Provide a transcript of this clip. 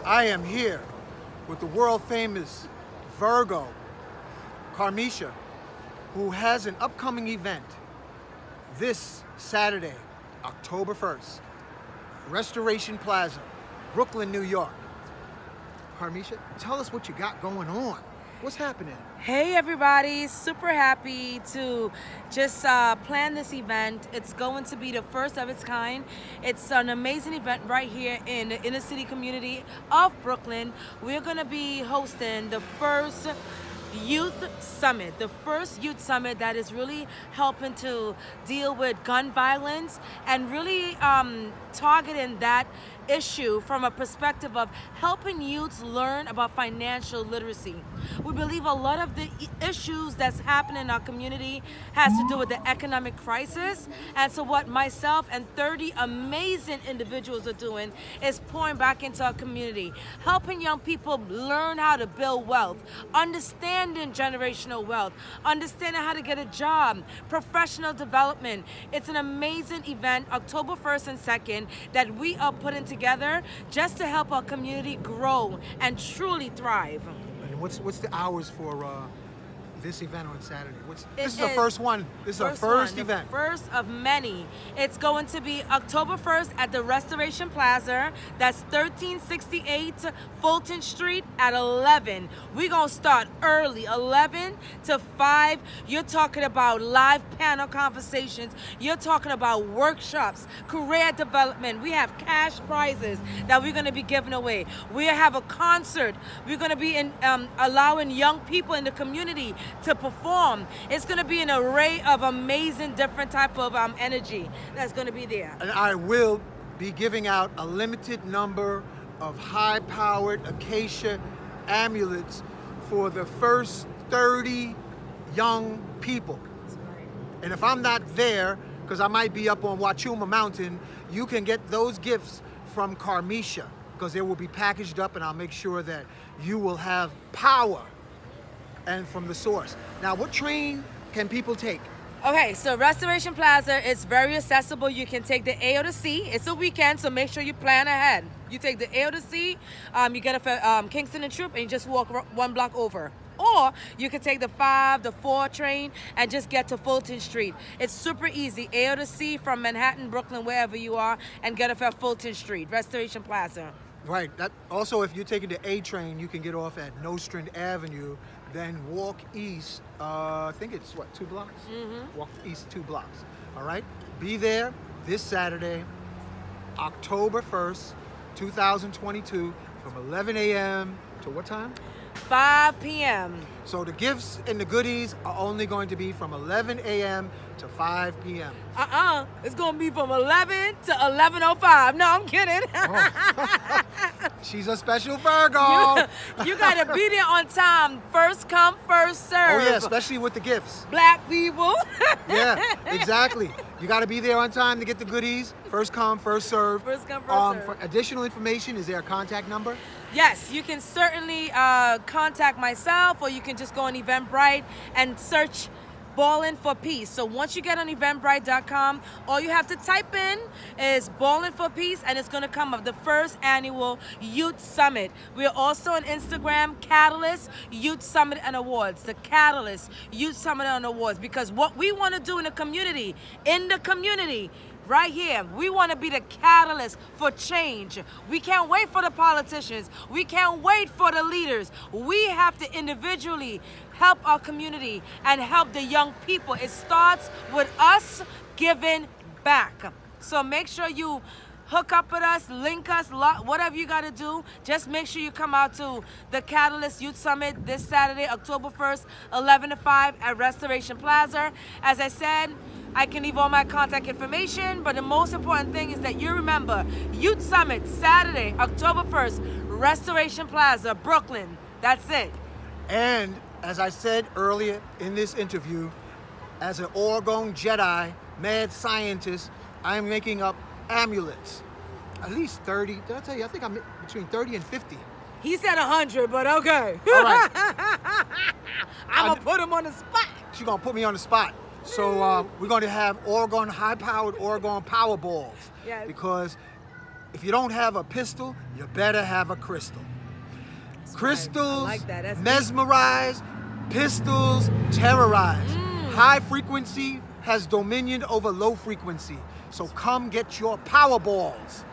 I am here with the world famous Virgo, Carmisha, who has an upcoming event this Saturday, October 1st, Restoration Plaza, Brooklyn, New York. Carmisha, tell us what you got going on. What's happening? Hey everybody, super happy to just plan this event. It's going to be the first of its kind. It's an amazing event right here in the inner city community of Brooklyn. We're going to be hosting the first youth summit, that is really helping to deal with gun violence and really targeting that issue from a perspective of helping youths learn about financial literacy. We believe a lot of the issues that's happening in our community has to do with the economic crisis, and so what myself and 30 amazing individuals are doing is pouring back into our community, helping young people learn how to build wealth, understanding generational wealth, understanding how to get a job, professional development. It's an amazing event, October 1st and 2nd, that we are putting together just to help our community grow and truly thrive. And what's the hours for this event on Saturday? This is the first one. This is our first event. The first of many. It's going to be October 1st at the Restoration Plaza. That's 1368 Fulton Street at 11. We're going to start early, 11 to 5. You're talking about live panel conversations. You're talking about workshops, career development. We have cash prizes that we're going to be giving away. We have a concert. We're going to be allowing young people in the community to perform. It's going to be an array of amazing different type of energy that's going to be there. And I will be giving out a limited number of high-powered acacia amulets for the first 30 young people. And if I'm not there, because I might be up on Wachuma Mountain, you can get those gifts from Carmisha, because they will be packaged up, and I'll make sure that you will have power and from the source. Now, what train can people take? Okay, so Restoration Plaza is very accessible. You can take the A or the C. It's a weekend, so make sure you plan ahead. You take the A or the C, you get it for Kingston and Troop, and you just walk one block over. Or you can take the 5, the 4 train and just get to Fulton Street. It's super easy. A or the C from Manhattan, Brooklyn, wherever you are, and get off at Fulton Street, Restoration Plaza. Right. That also, if you're taking the A train, you can get off at Nostrand Avenue, then walk east. I think it's 2 blocks? Mm-hmm. Walk east 2 blocks. All right. Be there this Saturday, October 1st, 2022, from 11 a.m. to what time? 5 p.m. So the gifts and the goodies are only going to be from 11 a.m. to 5 p.m. It's going to be from 11 to 11:05. No, I'm kidding. Oh. She's a special Virgo. You got to be there on time. First come, first serve. Oh, yeah, especially with the gifts. Black people. Yeah, exactly. You got to be there on time to get the goodies. First come, first serve. First come, first serve. For additional information, is there a contact number? Yes, you can certainly contact myself, or you can just go on Eventbrite and search Ballin' for Peace. So once you get on eventbrite.com, all you have to type in is Ballin' for Peace, and it's going to come up, the first annual Youth Summit. We're also on Instagram, Catalyst Youth Summit and Awards. The Catalyst Youth Summit and Awards, because what we want to do in the community, right here, we want to be the catalyst for change. We can't wait for the politicians. We can't wait for the leaders. We have to individually help our community and help the young people. It starts with us giving back. So make sure you hook up with us, link us, whatever you got to do. Just make sure you come out to the Catalyst Youth Summit this Saturday, October 1st, 11 to 5 at Restoration Plaza. As I said, I can leave all my contact information, but the most important thing is that you remember, Youth Summit, Saturday, October 1st, Restoration Plaza, Brooklyn. That's it. And as I said earlier in this interview, as an Orgone Jedi, mad scientist, I'm making up amulets. At least 30. Did I tell you? I think I'm between 30 and 50. He said 100, but okay. All right. I'm going to put him on the spot. She's going to put me on the spot. So we're going to have high-powered Orgone power balls. Yes. Because If you don't have a pistol, you better have a crystal. Crystals I like that. That's mesmerize, pistols terrorize. High frequency has dominion over low frequency. So come get your power balls.